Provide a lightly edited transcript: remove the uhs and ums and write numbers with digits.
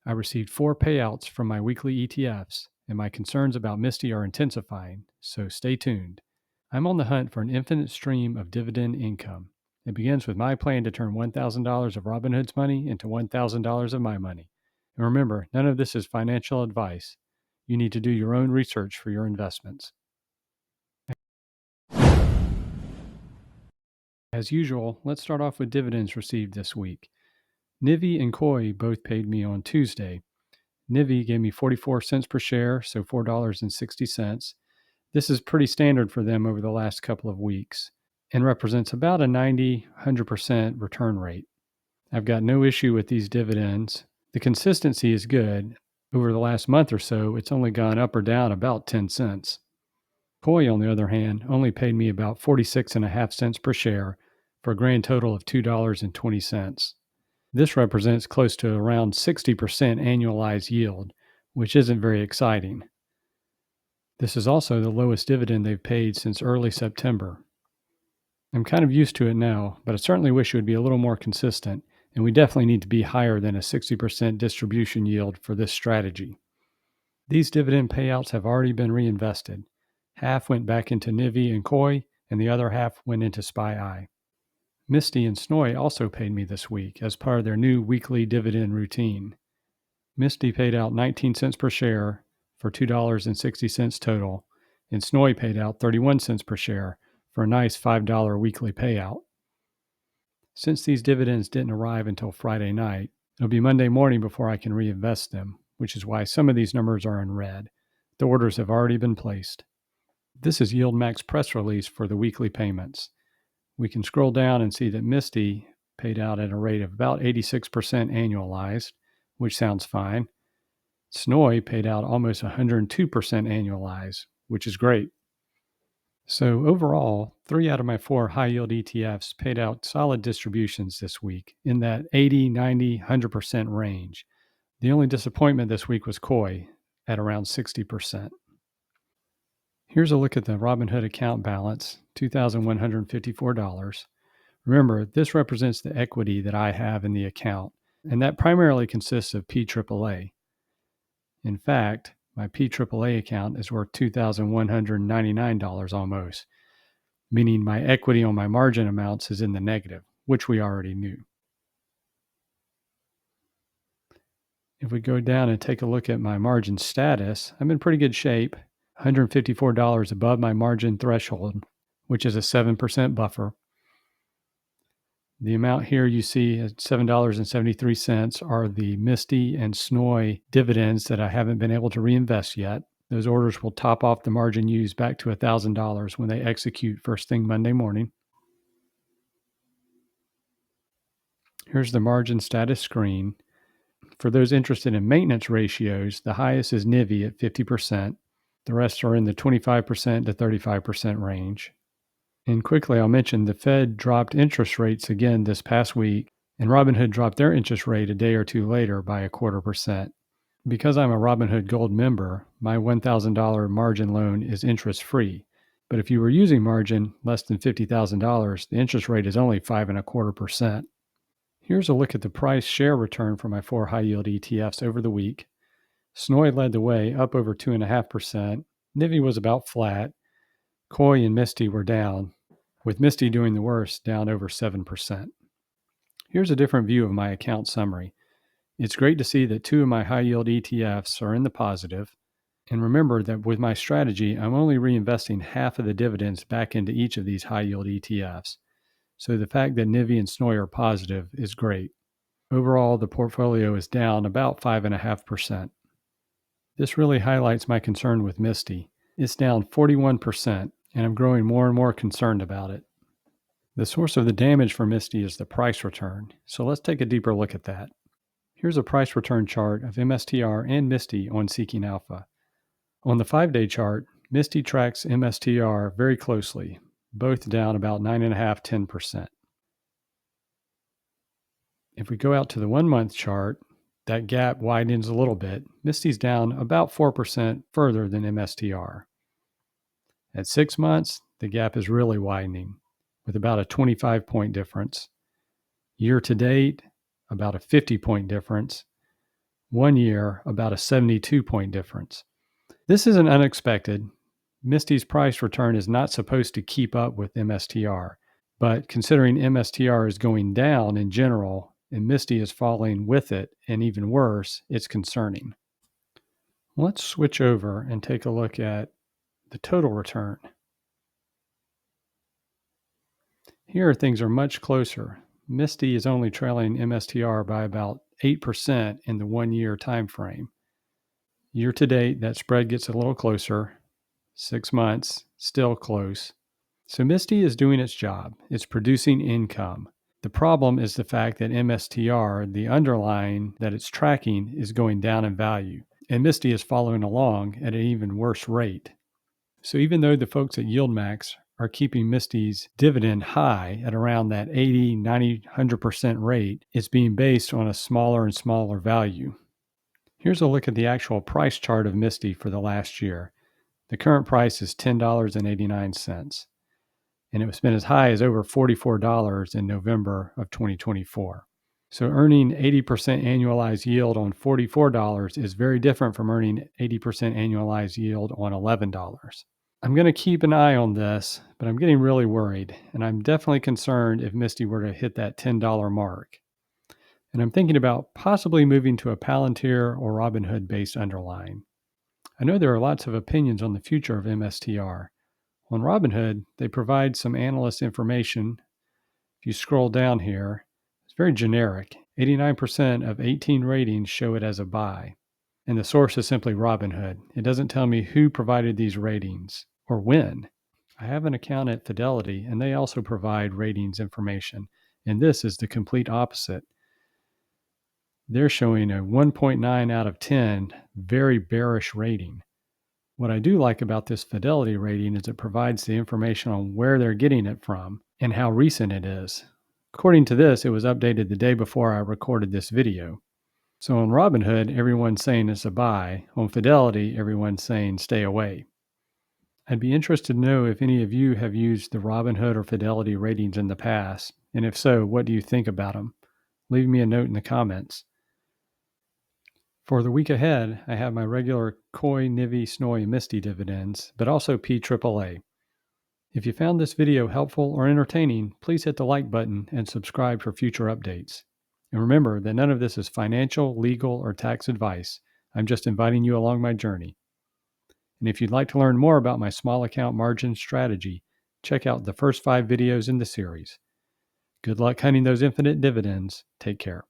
I received 4 payouts from my weekly ETFs, and my concerns about MSTY are intensifying, so stay tuned. I'm on the hunt for an infinite stream of dividend income. It begins with my plan to turn $1,000 of Robinhood's money into $1,000 of my money. And remember, none of this is financial advice. You need to do your own research for your investments. As usual, let's start off with dividends received this week. NVYY and COIW both paid me on Tuesday. NVYY gave me 44 cents per share, so $4.60. This is pretty standard for them over the last couple of weeks and represents about a 100% return rate. I've got no issue with these dividends. The consistency is good. Over the last month or so, it's only gone up or down about 10 cents. COIW, on the other hand, only paid me about 46.5 cents per share for a grand total of $2.20. This represents close to around 60% annualized yield, which isn't very exciting. This is also the lowest dividend they've paid since early September. I'm kind of used to it now, but I certainly wish it would be a little more consistent, and we definitely need to be higher than a 60% distribution yield for this strategy. These dividend payouts have already been reinvested. Half went back into NVYY and COIW, and the other half went into SPY. MSTY and SNOY also paid me this week as part of their new weekly dividend routine. MSTY paid out 19 cents per share for $2.60 total, and SNOY paid out 31 cents per share for a nice $5 weekly payout. Since these dividends didn't arrive until Friday night, it'll be Monday morning before I can reinvest them, which is why some of these numbers are in red. The orders have already been placed. This is YieldMax press release for the weekly payments. We can scroll down and see that MSTY paid out at a rate of about 86% annualized, which sounds fine. SNOY paid out almost 102% annualized, which is great. So overall, 3 out of my 4 high-yield ETFs paid out solid distributions this week in that 80, 90, 100% range. The only disappointment this week was COIW at around 60%. Here's a look at the Robinhood account balance, $2,154. Remember, this represents the equity that I have in the account, and that primarily consists of PAAA. In fact, my PAAA account is worth $2,199 almost, meaning my equity on my margin amounts is in the negative, which we already knew. If we go down and take a look at my margin status, I'm in pretty good shape, $154 above my margin threshold, which is a 7% buffer. The amount here you see at $7.73 are the MSTY and SNOY dividends that I haven't been able to reinvest yet. Those orders will top off the margin used back to $1,000 when they execute first thing Monday morning. Here's the margin status screen. For those interested in maintenance ratios, the highest is NVYY at 50%. The rest are in the 25% to 35% range. And quickly, I'll mention the Fed dropped interest rates again this past week, and Robinhood dropped their interest rate a day or two later by 0.25%. Because I'm a Robinhood Gold member, my $1,000 margin loan is interest-free. But if you were using margin less than $50,000, the interest rate is only 5.25%. Here's a look at the price share return for my 4 high-yield ETFs over the week. SNOY led the way, up over 2.5%. NVYY was about flat. COIW and MSTY were down, with MSTY doing the worst, down over 7%. Here's a different view of my account summary. It's great to see that 2 of my high-yield ETFs are in the positive. And remember that with my strategy, I'm only reinvesting half of the dividends back into each of these high-yield ETFs. So the fact that NVYY and SNOY are positive is great. Overall, the portfolio is down about 5.5%. This really highlights my concern with MSTY. It's down 41%, and I'm growing more and more concerned about it. The source of the damage for MSTY is the price return, so let's take a deeper look at that. Here's a price return chart of MSTR and MSTY on Seeking Alpha. On the 5-day chart, MSTY tracks MSTR very closely, both down about 9.5–10%. If we go out to the 1-month chart, that gap widens a little bit. MSTY's down about 4% further than MSTR. At 6 months, the gap is really widening, with about a 25-point difference. Year to date, about a 50-point difference. 1 year, about a 72-point difference. This isn't unexpected. MSTY's price return is not supposed to keep up with MSTR, but considering MSTR is going down in general and MSTY is falling with it, and even worse, it's concerning. Let's switch over and take a look at the total return. Here, things are much closer. MSTY is only trailing MSTR by about 8% in the 1 year time frame. Year to date, that spread gets a little closer. 6 months, still close. So MSTY is doing its job. It's producing income. The problem is the fact that MSTR, the underlying that it's tracking, is going down in value. And MSTY is following along at an even worse rate. So even though the folks at YieldMax are keeping MSTY's dividend high at around that 80, 90, 100% rate, it's being based on a smaller and smaller value. Here's a look at the actual price chart of MSTY for the last year. The current price is $10.89, and it has been as high as over $44 in November of 2024. So earning 80% annualized yield on $44 is very different from earning 80% annualized yield on $11. I'm going to keep an eye on this, but I'm getting really worried, and I'm definitely concerned if MSTY were to hit that $10 mark. And I'm thinking about possibly moving to a Palantir or Robinhood based underlying. I know there are lots of opinions on the future of MSTR. On Robinhood, they provide some analyst information. If you scroll down here, it's very generic. 89% of 18 ratings show it as a buy. And the source is simply Robinhood. It doesn't tell me who provided these ratings or when. I have an account at Fidelity, and they also provide ratings information. And this is the complete opposite. They're showing a 1.9 out of 10, very bearish rating. What I do like about this Fidelity rating is it provides the information on where they're getting it from and how recent it is. According to this, it was updated the day before I recorded this video. So on Robinhood, everyone's saying it's a buy. On Fidelity, everyone's saying stay away. I'd be interested to know if any of you have used the Robinhood or Fidelity ratings in the past, and if so, what do you think about them? Leave me a note in the comments. For the week ahead, I have my regular COIW, NVYY, SNOY, and MSTY dividends, but also PAAA. If you found this video helpful or entertaining, please hit the like button and subscribe for future updates. And remember that none of this is financial, legal, or tax advice. I'm just inviting you along my journey. And if you'd like to learn more about my small account margin strategy, check out the first 5 videos in the series. Good luck hunting those infinite dividends. Take care.